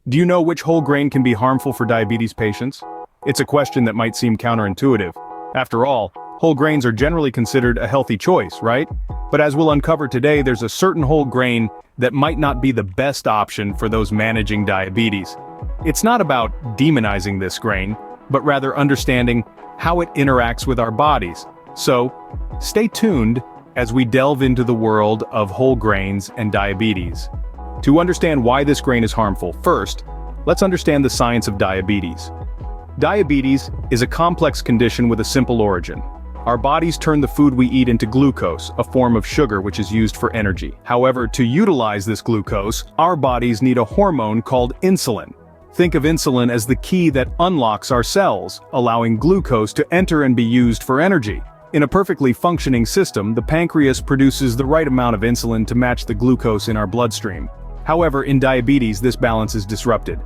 Do you know which whole grain can be harmful for diabetes patients? It's a question that might seem counterintuitive. After all, whole grains are generally considered a healthy choice, right? But as we'll uncover today, there's a certain whole grain that might not be the best option for those managing diabetes. It's not about demonizing this grain, but rather understanding how it interacts with our bodies. So, stay tuned as we delve into the world of whole grains and diabetes. To understand why this grain is harmful, first, let's understand the science of diabetes. Diabetes is a complex condition with a simple origin. Our bodies turn the food we eat into glucose, a form of sugar which is used for energy. However, to utilize this glucose, our bodies need a hormone called insulin. Think of insulin as the key that unlocks our cells, allowing glucose to enter and be used for energy. In a perfectly functioning system, the pancreas produces the right amount of insulin to match the glucose in our bloodstream. However, in diabetes, this balance is disrupted.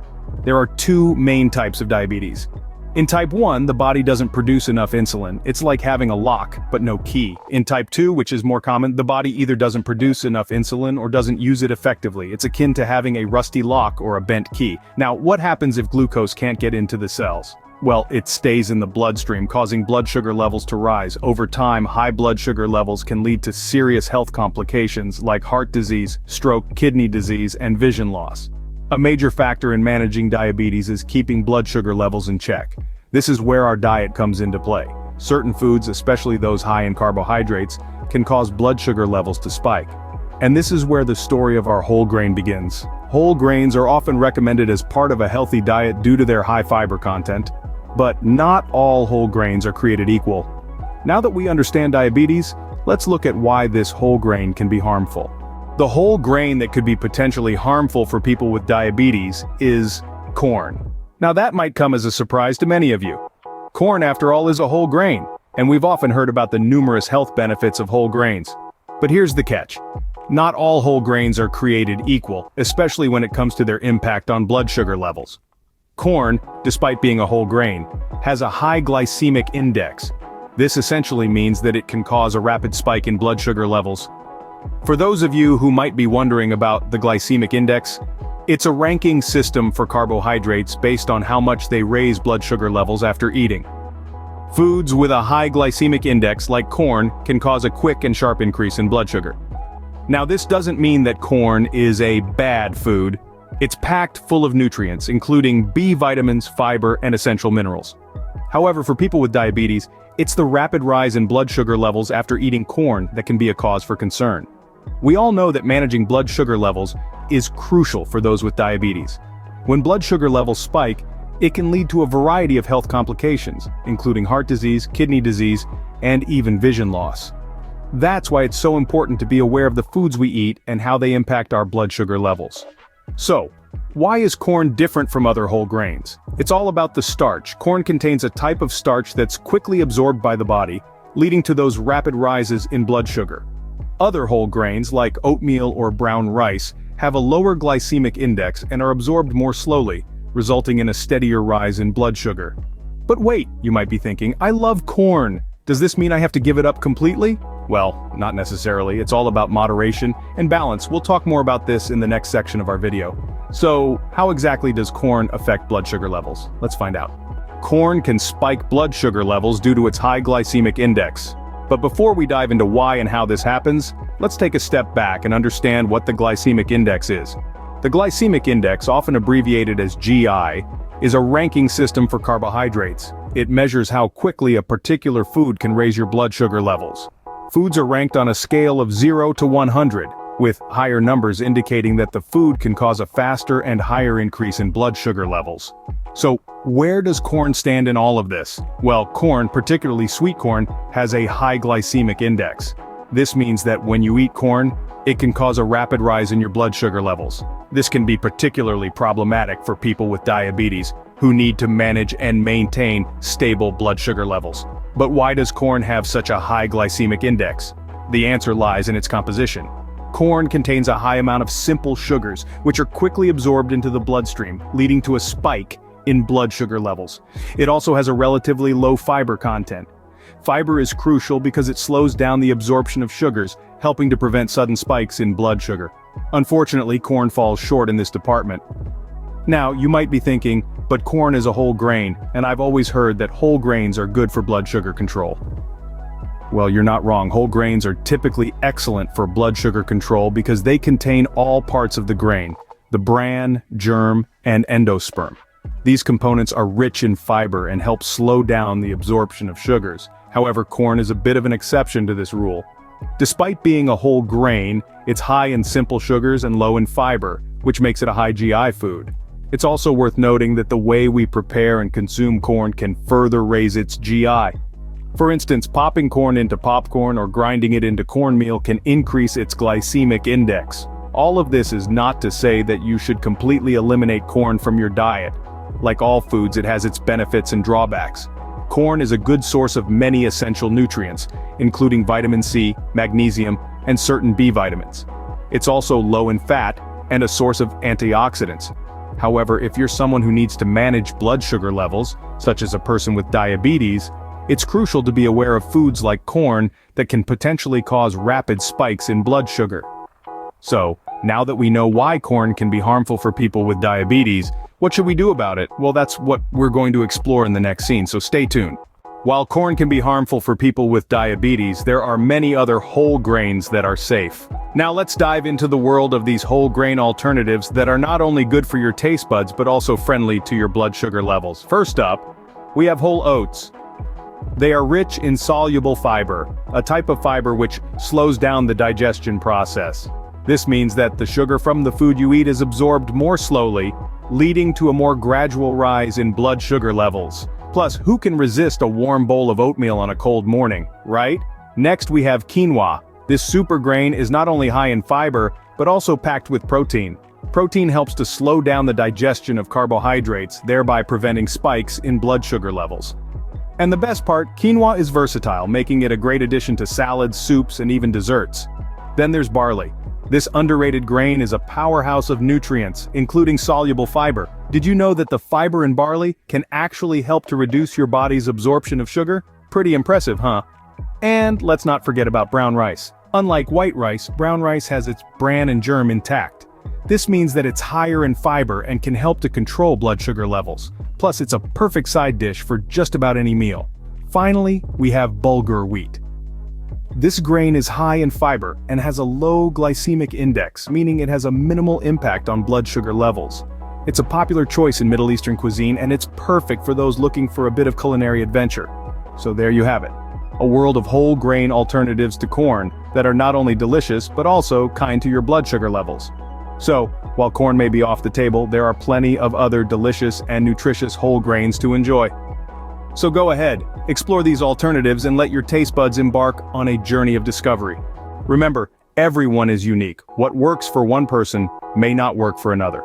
There are two main types of diabetes. In type 1, the body doesn't produce enough insulin. It's like having a lock, but no key. In type 2, which is more common, the body either doesn't produce enough insulin or doesn't use it effectively. It's akin to having a rusty lock or a bent key. Now, what happens if glucose can't get into the cells? Well, it stays in the bloodstream, causing blood sugar levels to rise. Over time, high blood sugar levels can lead to serious health complications like heart disease, stroke, kidney disease, and vision loss. A major factor in managing diabetes is keeping blood sugar levels in check. This is where our diet comes into play. Certain foods, especially those high in carbohydrates, can cause blood sugar levels to spike. And this is where the story of our whole grain begins. Whole grains are often recommended as part of a healthy diet due to their high fiber content. But not all whole grains are created equal. Now that we understand diabetes, let's look at why this whole grain can be harmful. The whole grain that could be potentially harmful for people with diabetes is corn. Now that might come as a surprise to many of you. Corn, after all, is a whole grain, and we've often heard about the numerous health benefits of whole grains. But here's the catch. Not all whole grains are created equal, especially when it comes to their impact on blood sugar levels. Corn, despite being a whole grain, has a high glycemic index. This essentially means that it can cause a rapid spike in blood sugar levels. For those of you who might be wondering about the glycemic index, it's a ranking system for carbohydrates based on how much they raise blood sugar levels after eating. Foods with a high glycemic index, like corn, can cause a quick and sharp increase in blood sugar. Now, this doesn't mean that corn is a bad food. It's packed full of nutrients, including B vitamins, fiber, and essential minerals. However, for people with diabetes, it's the rapid rise in blood sugar levels after eating corn that can be a cause for concern. We all know that managing blood sugar levels is crucial for those with diabetes. When blood sugar levels spike, it can lead to a variety of health complications, including heart disease, kidney disease, and even vision loss. That's why it's so important to be aware of the foods we eat and how they impact our blood sugar levels. So, why is corn different from other whole grains? It's all about the starch. Corn contains a type of starch that's quickly absorbed by the body, leading to those rapid rises in blood sugar. Other whole grains, like oatmeal or brown rice, have a lower glycemic index and are absorbed more slowly, resulting in a steadier rise in blood sugar. But wait, you might be thinking, I love corn. Does this mean I have to give it up completely? Well, not necessarily. It's all about moderation and balance. We'll talk more about this in the next section of our video. So, how exactly does corn affect blood sugar levels? Let's find out. Corn can spike blood sugar levels due to its high glycemic index. But before we dive into why and how this happens, let's take a step back and understand what the glycemic index is. The glycemic index, often abbreviated as GI, is a ranking system for carbohydrates. It measures how quickly a particular food can raise your blood sugar levels. Foods are ranked on a scale of 0 to 100, with higher numbers indicating that the food can cause a faster and higher increase in blood sugar levels. So, where does corn stand in all of this? Well, corn, particularly sweet corn, has a high glycemic index. This means that when you eat corn, it can cause a rapid rise in your blood sugar levels. This can be particularly problematic for people with diabetes, who need to manage and maintain stable blood sugar levels. But why does corn have such a high glycemic index? The answer lies in its composition. Corn contains a high amount of simple sugars, which are quickly absorbed into the bloodstream, leading to a spike in blood sugar levels. It also has a relatively low fiber content. Fiber is crucial because it slows down the absorption of sugars, helping to prevent sudden spikes in blood sugar. Unfortunately, corn falls short in this department. Now, you might be thinking, but corn is a whole grain, and I've always heard that whole grains are good for blood sugar control. Well, you're not wrong. Whole grains are typically excellent for blood sugar control because they contain all parts of the grain: the bran, germ, and endosperm. These components are rich in fiber and help slow down the absorption of sugars. However, corn is a bit of an exception to this rule. Despite being a whole grain, it's high in simple sugars and low in fiber, which makes it a high GI food. It's also worth noting that the way we prepare and consume corn can further raise its GI. For instance, popping corn into popcorn or grinding it into cornmeal can increase its glycemic index. All of this is not to say that you should completely eliminate corn from your diet. Like all foods, it has its benefits and drawbacks. Corn is a good source of many essential nutrients, including vitamin C, magnesium, and certain B vitamins. It's also low in fat and a source of antioxidants. However, if you're someone who needs to manage blood sugar levels, such as a person with diabetes, it's crucial to be aware of foods like corn that can potentially cause rapid spikes in blood sugar. So, now that we know why corn can be harmful for people with diabetes, what should we do about it? Well, that's what we're going to explore in the next scene, so stay tuned. While corn can be harmful for people with diabetes, there are many other whole grains that are safe. Now let's dive into the world of these whole grain alternatives that are not only good for your taste buds but also friendly to your blood sugar levels. First up, we have whole oats. They are rich in soluble fiber, a type of fiber which slows down the digestion process. This means that the sugar from the food you eat is absorbed more slowly, leading to a more gradual rise in blood sugar levels. Plus, who can resist a warm bowl of oatmeal on a cold morning, right? Next we have quinoa. This super grain is not only high in fiber, but also packed with protein. Protein helps to slow down the digestion of carbohydrates, thereby preventing spikes in blood sugar levels. And the best part, quinoa is versatile, making it a great addition to salads, soups, and even desserts. Then there's barley. This underrated grain is a powerhouse of nutrients, including soluble fiber. Did you know that the fiber in barley can actually help to reduce your body's absorption of sugar? Pretty impressive, huh? And let's not forget about brown rice. Unlike white rice, brown rice has its bran and germ intact. This means that it's higher in fiber and can help to control blood sugar levels. Plus, it's a perfect side dish for just about any meal. Finally, we have bulgur wheat. This grain is high in fiber and has a low glycemic index, meaning it has a minimal impact on blood sugar levels. It's a popular choice in Middle Eastern cuisine, and it's perfect for those looking for a bit of culinary adventure. So there you have it. A world of whole grain alternatives to corn that are not only delicious but also kind to your blood sugar levels. So, while corn may be off the table, there are plenty of other delicious and nutritious whole grains to enjoy. So go ahead, explore these alternatives and let your taste buds embark on a journey of discovery. Remember, everyone is unique. What works for one person may not work for another.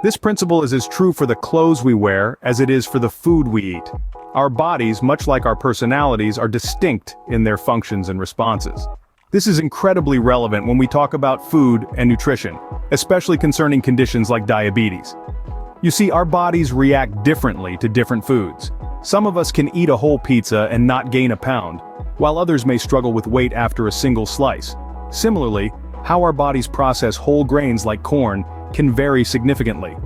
This principle is as true for the clothes we wear as it is for the food we eat. Our bodies, much like our personalities, are distinct in their functions and responses. This is incredibly relevant when we talk about food and nutrition, especially concerning conditions like diabetes. You see, our bodies react differently to different foods. Some of us can eat a whole pizza and not gain a pound, while others may struggle with weight after a single slice. Similarly, how our bodies process whole grains like corn can vary significantly.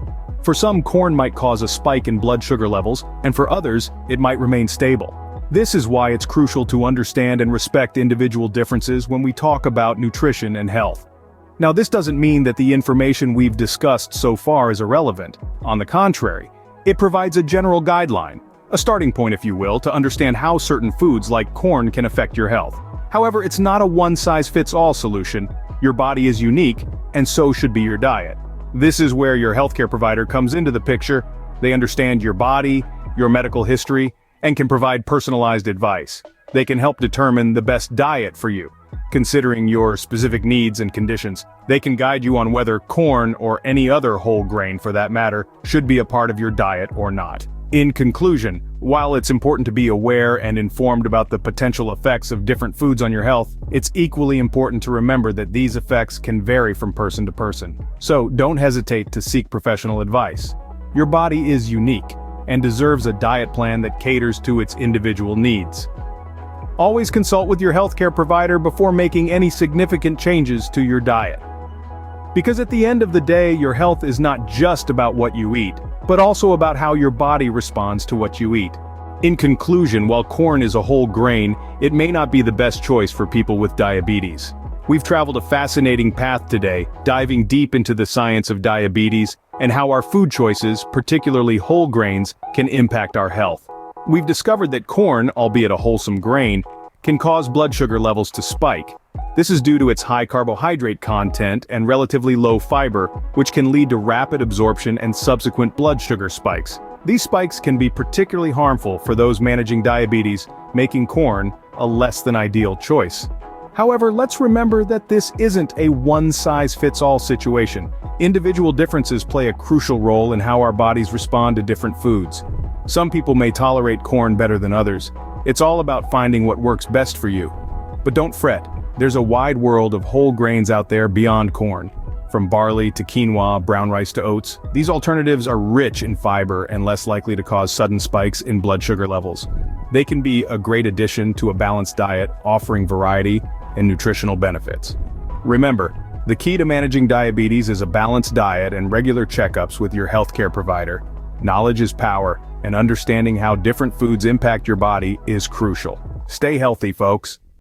For some, corn might cause a spike in blood sugar levels, and for others, it might remain stable. This is why it's crucial to understand and respect individual differences when we talk about nutrition and health. Now, this doesn't mean that the information we've discussed so far is irrelevant. On the contrary, it provides a general guideline, a starting point if you will, to understand how certain foods like corn can affect your health. However, it's not a one-size-fits-all solution. Your body is unique, and so should be your diet. This is where your healthcare provider comes into the picture. They understand your body, your medical history, and can provide personalized advice. They can help determine the best diet for you. Considering your specific needs and conditions, they can guide you on whether corn, or any other whole grain for that matter, should be a part of your diet or not. In conclusion, while it's important to be aware and informed about the potential effects of different foods on your health, it's equally important to remember that these effects can vary from person to person. So don't hesitate to seek professional advice. Your body is unique and deserves a diet plan that caters to its individual needs. Always consult with your healthcare provider before making any significant changes to your diet. Because at the end of the day, your health is not just about what you eat, but also about how your body responds to what you eat. In conclusion, while corn is a whole grain, it may not be the best choice for people with diabetes. We've traveled a fascinating path today, diving deep into the science of diabetes and how our food choices, particularly whole grains, can impact our health. We've discovered that corn, albeit a wholesome grain, can cause blood sugar levels to spike. This is due to its high carbohydrate content and relatively low fiber, which can lead to rapid absorption and subsequent blood sugar spikes. These spikes can be particularly harmful for those managing diabetes, making corn a less than ideal choice. However, let's remember that this isn't a one-size-fits-all situation. Individual differences play a crucial role in how our bodies respond to different foods. Some people may tolerate corn better than others. It's all about finding what works best for you. But don't fret, there's a wide world of whole grains out there beyond corn. From barley to quinoa, brown rice to oats, these alternatives are rich in fiber and less likely to cause sudden spikes in blood sugar levels. They can be a great addition to a balanced diet, offering variety and nutritional benefits. Remember, the key to managing diabetes is a balanced diet and regular checkups with your healthcare provider. Knowledge is power, and understanding how different foods impact your body is crucial. Stay healthy, folks.